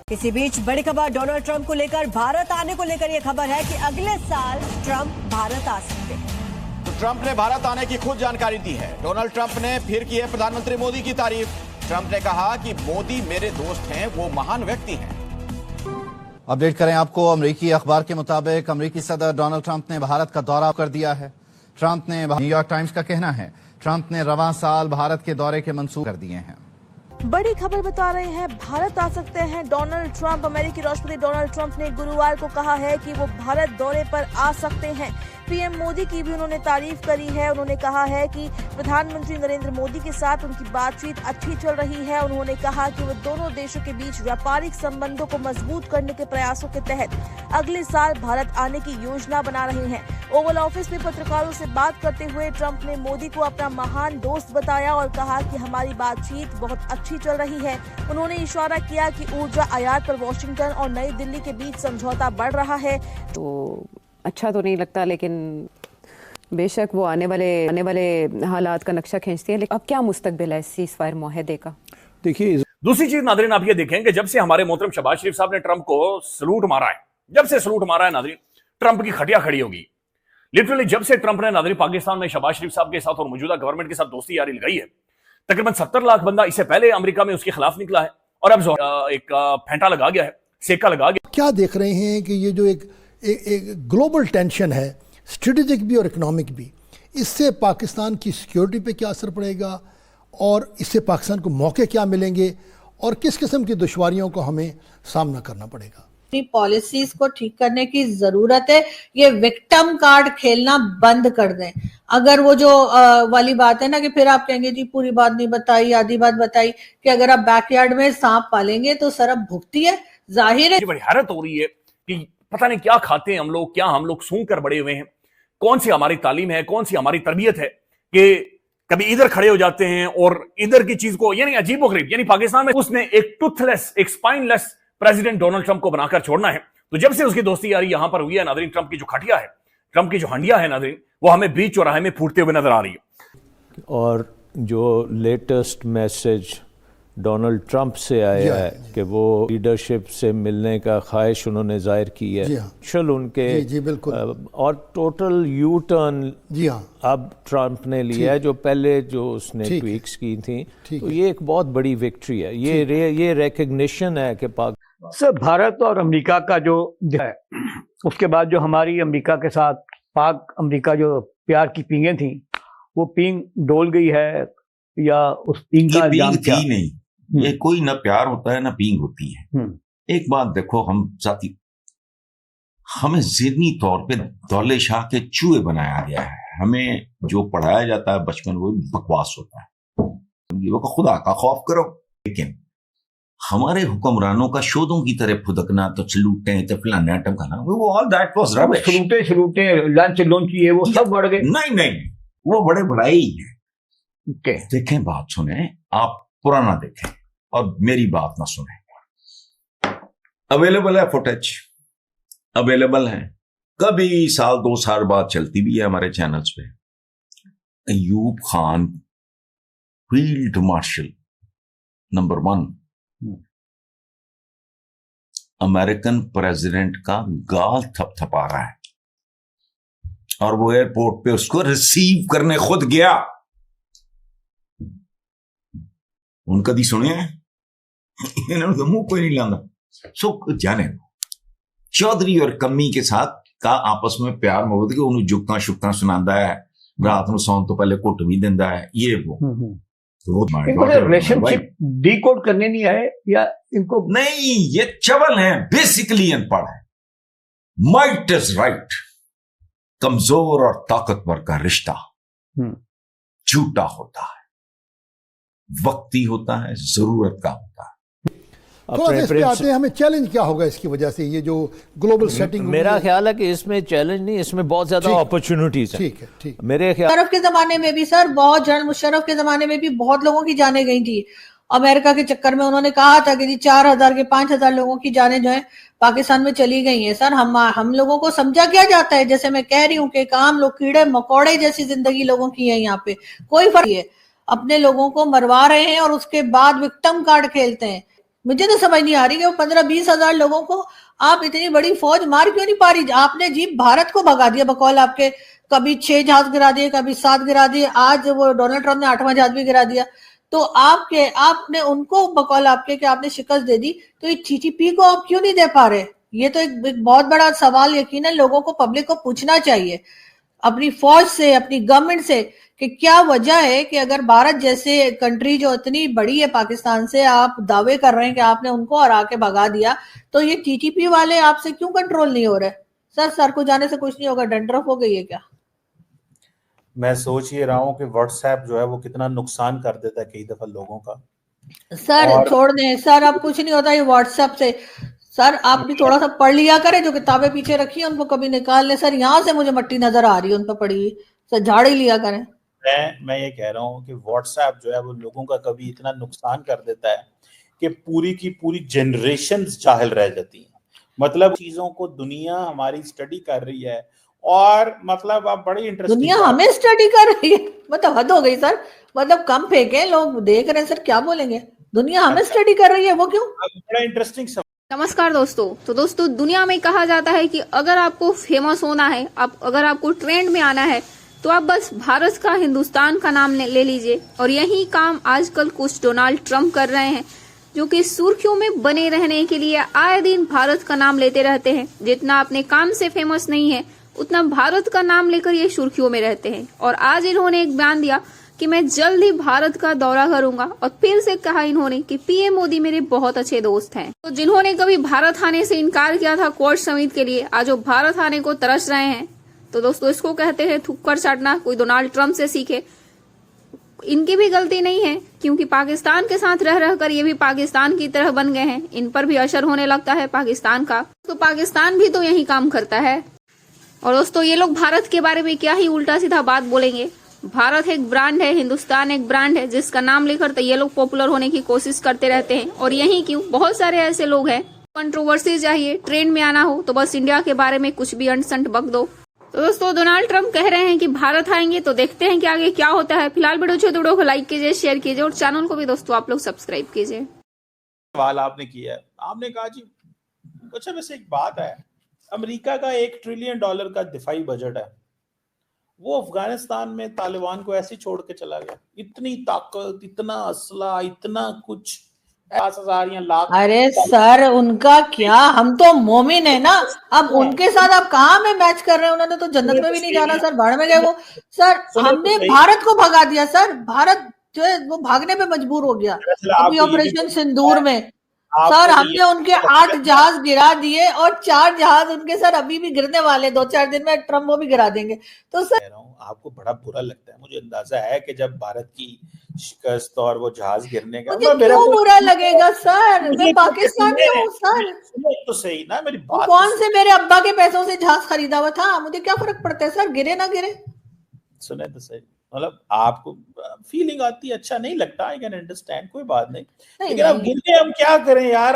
इसी बीच बड़ी खबर डोनाल्ड ट्रंप को लेकर, भारत आने को लेकर यह खबर है कि अगले साल ट्रंप भारत आ सकते हैं। तो ट्रंप ने भारत आने की खुद जानकारी दी है। डोनाल्ड ट्रंप ने फिर की है प्रधानमंत्री मोदी की तारीफ। ट्रंप ने कहा कि मोदी मेरे दोस्त हैं, वो महान व्यक्ति हैं। अपडेट करें आपको, अमेरिकी अखबार के मुताबिक अमेरिकी सदर डोनाल्ड ट्रंप ने भारत का दौरा कर दिया है। ट्रंप ने, न्यूयॉर्क टाइम्स का कहना है, ट्रंप ने रवां साल भारत के दौरे के मंसूबे कर दिए हैं। बड़ी खबर बता रहे हैं, भारत आ सकते हैं डोनाल्ड ट्रंप। अमेरिकी राष्ट्रपति डोनाल्ड ट्रंप ने गुरुवार को कहा है कि वो भारत दौरे पर आ सकते हैं। पीएम मोदी की भी उन्होंने तारीफ करी है। उन्होंने कहा है कि प्रधानमंत्री नरेंद्र मोदी के साथ उनकी बातचीत अच्छी चल रही है। उन्होंने कहा कि वो दोनों देशों के बीच व्यापारिक संबंधों को मजबूत करने के प्रयासों के तहत अगले साल भारत आने की योजना बना रहे हैं। ओवल ऑफिस में पत्रकारों से बात करते हुए ट्रंप ने मोदी को अपना महान दोस्त बताया और कहा कि हमारी बातचीत बहुत अच्छी चल रही है। उन्होंने इशारा किया कि ऊर्जा आयात पर वॉशिंगटन और नई दिल्ली के बीच समझौता बढ़ रहा है। तो अच्छा तो नहीं लगता, लेकिन बेशक वो आने वाले हालात का नक्शा खींचती है। लेकिन अब क्या मुस्तकबिल है सीज़फायर मुआहदे का? देखिए, दूसरी चीज नादरीन आप ये देखें कि जब से हमारे मोहतरम शहबाज शरीफ साहब ने ट्रंप को सलूट मारा है, जब से सलूट मारा है नादरीन, ट्रंप की खटिया खड़ी होगी। लिटरली जब से ट्रंप ने नादरीन पाकिस्तान में शहबाज शरीफ साहब के साथ और मौजूदा गवर्नमेंट के साथ दोस्ती यारी लगाई है, तकरीबन 70 लाख बंदा इससे पहले अमेरिका में उसके खिलाफ निकला है और अब एक फेंटा लगा गया है, सेका लगा गया। क्या देख रहे हैं कि ये जो एक ग्लोबल टेंशन है, स्ट्रेटेजिक भी और इकोनॉमिक भी, इससे पाकिस्तान की सिक्योरिटी पे क्या असर पड़ेगा और इससे पाकिस्तान को मौके क्या मिलेंगे और किस किस्म की दुश्वारियों को हमें सामना करना पड़ेगा? पॉलिसीज को ठीक करने की जरूरत है। ये विक्टिम कार्ड खेलना बंद कर दें। अगर वो जो वाली बात है ना कि फिर आप कहेंगे जी पूरी बात नहीं बताई, आधी बात बताई, कि अगर आप बैकयार्ड में सांप पालेंगे तो सरब भुगती है। जाहिर है बड़ी हैरत हो रही है कि पता नहीं क्या खाते हैं हम लोग, क्या हम लोग सूंघ कर बड़े हुए हैं, कौन सी हमारी तालीम है, कौन सी हमारी तरबियत है कि कभी इधर खड़े हो जाते हैं और इधर की चीज को, यानी अजीबोगरीब, यानी पाकिस्तान में उसने एक टूथलेस, एक स्पाइनलेस प्रेसिडेंट डोनाल्ड ट्रंप को बनाकर छोड़ना है। तो जब से उसकी दोस्ती यारी यहां पर हुई है नादरीन, ट्रंप की जो खटिया है, ट्रंप की जो हंडिया है नादरीन, वो हमें बीच चौराहे में फूटते हुए नजर आ रही है। और जो लेटेस्ट मैसेज डोनाल्ड ट्रंप से आया है कि वो लीडरशिप से मिलने का ख्वाहिश उन्होंने जाहिर की है, चल उनके बिल्कुल, और टोटल यू टर्न अब ट्रंप ने लिया है, जो पहले जो उसने ट्वीक्स की थी। तो ये एक बहुत बड़ी विक्ट्री है, ये रिकग्निशन है कि सर भारत और अमेरिका का जो है, उसके बाद जो हमारी अमेरिका के साथ पाक अमेरिका जो प्यार की पींगे थी, वो पींग डोल गई है या उस पींग का पींग थी नहीं। ये कोई ना प्यार होता है ना पींग होती है। एक बात देखो, हम साथी, हमें ज़हनी तौर पे दौले शाह के चूहे बनाया गया है। हमें जो पढ़ाया जाता है बचपन वो बकवास होता है। वो खुदा का खौफ करो, लेकिन हमारे हुक्मरानों का शोधों की तरह फुदकना, तो सलूटें, तो फलाना आइटम खाना, वो ऑल दैट वाज रबिश। सलूटे लंच किए, वो सब बढ़ गए। नहीं, वो बड़े बड़ाई है। देखें, बात सुने, आप पुराना देखें और मेरी बात ना सुने। अवेलेबल है फुटेज, अवेलेबल है, कभी साल 2 साल बाद चलती भी है हमारे चैनल्स पे। Ayub Khan field marshal number 1 American president का गाल थपथपा रहा है और वो एयरपोर्ट पे उसको रिसीव करने खुद गया। उनका दी सुने इन्होंने मुंह कोई नहीं लाना। सो जाने चौधरी और कम्मी के साथ का आपस में प्यार मोहब्बत के उन्हें जुगता शुगता सुनांदा है, रात में सौन तो पहले कुट भी देंदा है, ये वो। तो रिलेशनशिप डीकोड करने नहीं आए या इनको नहीं, ये चवल है, बेसिकली अनपढ़ है। Might is right. कमजोर और ताकतवर का रिश्ता झूठा होता है, वक्ती होता है, जरूरत का होता है। तो इस पे आते हैं, हमें चैलेंज क्या होगा इसकी वजह से, ये जो ग्लोबल सेटिंग? मेरा ख्याल है कि इसमें चैलेंज नहीं, इसमें बहुत ज्यादा अपॉर्चुनिटीज है। ठीक है। मेरे ख्याल मुशर्रफ के जमाने में भी सर, बहुत जनरल मुशर्रफ के जमाने में भी बहुत लोगों की जाने गई थी अमेरिका के चक्कर में। उन्होंने कहा था कि 4,000 के 5,000 लोगों की जाने जो है पाकिस्तान में चली गई है। सर हम लोगों को समझा क्या जाता है, जैसे मैं कह रही हूँ कि काम लोग कीड़े मकोड़े जैसी जिंदगी लोगों की है, यहाँ पे कोई फर्क है। अपने लोगों को मरवा रहे हैं और उसके बाद विक्टिम कार्ड खेलते हैं। मुझे तो समझ नहीं आ रही कि वो 15-20 हजार लोगों को आप इतनी बड़ी फौज मार क्यों नहीं पा रही। आपने जी भारत को भगा दिया बकौल आपके, कभी 6 जहाज गिरा दिए, कभी 7 गिरा दिए, आज वो डोनाल्ड ट्रंप ने 8वां जहाज भी गिरा दिया। तो आपने उनको बकौल आपके कि आपने शिकस्त दे दी, तो ये TTP को आप क्यों नहीं दे पा रहे? ये तो एक बहुत बड़ा सवाल यकीनन लोगों को, पब्लिक को पूछना चाहिए अपनी फौज से, अपनी गवर्नमेंट से, कि क्या वजह है कि अगर भारत जैसे कंट्री जो इतनी बड़ी है पाकिस्तान से, आप दावे कर रहे हैं कि आपने उनको हरा के भगा दिया, तो ये TTP वाले आपसे क्यों कंट्रोल नहीं हो रहे? सर को जाने से कुछ नहीं होगा, डंडरफ हो गई है क्या? मैं सोच ही रहा हूँ कि व्हाट्सएप जो है वो कितना नुकसान कर देता है कई दफा लोगों का। सर छोड़ दें सर, अब कुछ नहीं होता ये व्हाट्सएप से। सर आप भी थोड़ा सा पढ़ लिया करें, जो किताबें पीछे रखी है उनको कभी निकाल ले। सर यहाँ से मुझे मट्टी नजर आ रही है उन पर पड़ी हुई, सर झाड़ ही लिया करें। मैं ये कह रहा हूँ कि व्हाट्सएप जो है वो लोगों का कभी इतना नुकसान कर देता है कि पूरी की पूरी जनरेशन जाहिल रह जाती है। मतलब चीजों को दुनिया हमारी स्टडी कर रही है, और मतलब आप बड़ी इंटरेस्टिंग, दुनिया हमें स्टडी कर रही है, मतलब हद हो गई सर। मतलब कम फेंके, लोग देख रहे हैं सर, क्या बोलेंगे? दुनिया हमें स्टडी कर रही है, वो क्यों? बड़ा इंटरेस्टिंग। नमस्कार दोस्तों। तो दोस्तों, दुनिया में कहा जाता है कि अगर आपको फेमस होना है, अगर आपको ट्रेंड में आना है, तो आप बस भारत का, हिंदुस्तान का नाम ले लीजिए। और यही काम आजकल कुछ डोनाल्ड ट्रंप कर रहे हैं, जो कि सुर्खियों में बने रहने के लिए आए दिन भारत का नाम लेते रहते हैं। जितना अपने काम से फेमस नहीं है, उतना भारत का नाम लेकर ये सुर्खियों में रहते हैं। और आज इन्होंने एक बयान दिया कि मैं जल्द ही भारत का दौरा करूंगा, और फिर से कहा इन्होंने कि पीएम मोदी मेरे बहुत अच्छे दोस्त हैं। तो जिन्होंने कभी भारत आने से इनकार किया था क्वाड समिट के लिए, आज वो भारत आने को तरस रहे हैं। तो दोस्तों, इसको कहते हैं थुक्कर चाटना। कोई डोनाल्ड ट्रंप से सीखे, इनकी भी गलती नहीं है, क्योंकि पाकिस्तान के साथ रह रहकर ये भी पाकिस्तान की तरह बन गए हैं। इन पर भी असर होने लगता है पाकिस्तान का, तो पाकिस्तान भी तो यही काम करता है। और दोस्तों, ये लोग भारत के बारे में क्या ही उल्टा सीधा बात बोलेंगे। भारत एक ब्रांड है, हिंदुस्तान एक ब्रांड है, जिसका नाम लेकर तो ये लोग पॉपुलर होने की कोशिश करते रहते हैं। और यही क्यों, बहुत सारे ऐसे लोग हैं, कंट्रोवर्सी चाहिए, ट्रेंड में आना हो तो बस इंडिया के बारे में कुछ भी अंट-संट बक दो। तो दोस्तों, डोनाल्ड ट्रंप कह रहे हैं कि भारत आएंगे, तो देखते हैं कि आगे क्या होता है। फिलहाल वीडियो को लाइक कीजिए, शेयर कीजिए, और चैनल को भी दोस्तों आप लोग सब्सक्राइब कीजिए। सवाल आपने किया है, आपने कहा जी अच्छा वैसे एक बात है, अमेरिका का $1 ट्रिलियन का दिफाई बजट है, वो अफगानिस्तान में तालिबान को ऐसे छोड़ के चला गया। इतनी ताकत, इतना असला, इतना कुछ, 50,000 या लाख। अरे सर उनका क्या, हम तो मोमिन है ना, अब उनके साथ आप कहाँ में मैच कर रहे हैं? उन्होंने तो जन्नत में भी नहीं जाना सर, भाड़ में गए वो। सर हमने भारत को भगा दिया सर, भारत जो है वो भागने पे मजबूर हो गया अभी ऑपरेशन सिंदूर में। सर हमने उनके 8 जहाज गिरा दिए, और 4 जहाज उनके सर अभी भी गिरने वाले, 2-4 दिन में ट्रम्प वो भी गिरा देंगे। तो सर आपको बड़ा बुरा लगता है, मुझे अंदाजा है कि जब भारत की शिकस्त और वो जहाज गिरने का, मुझे क्यों बुरा लगेगा सर? मैं पाकिस्तानी हूँ सर। तो सही ना, मेरी बात कौन से मेरे अब्बा के पैसों से जहाज खरीदा हुआ था, मुझे क्या फर्क पड़ता है सर, गिरे ना गिरे। सुने तो सही, मतलब आपको फीलिंग आती है, अच्छा नहीं लगता, आई कैन अंडरस्टैंड, कोई बात नहीं, लेकिन अब गिरने हम क्या करें यार।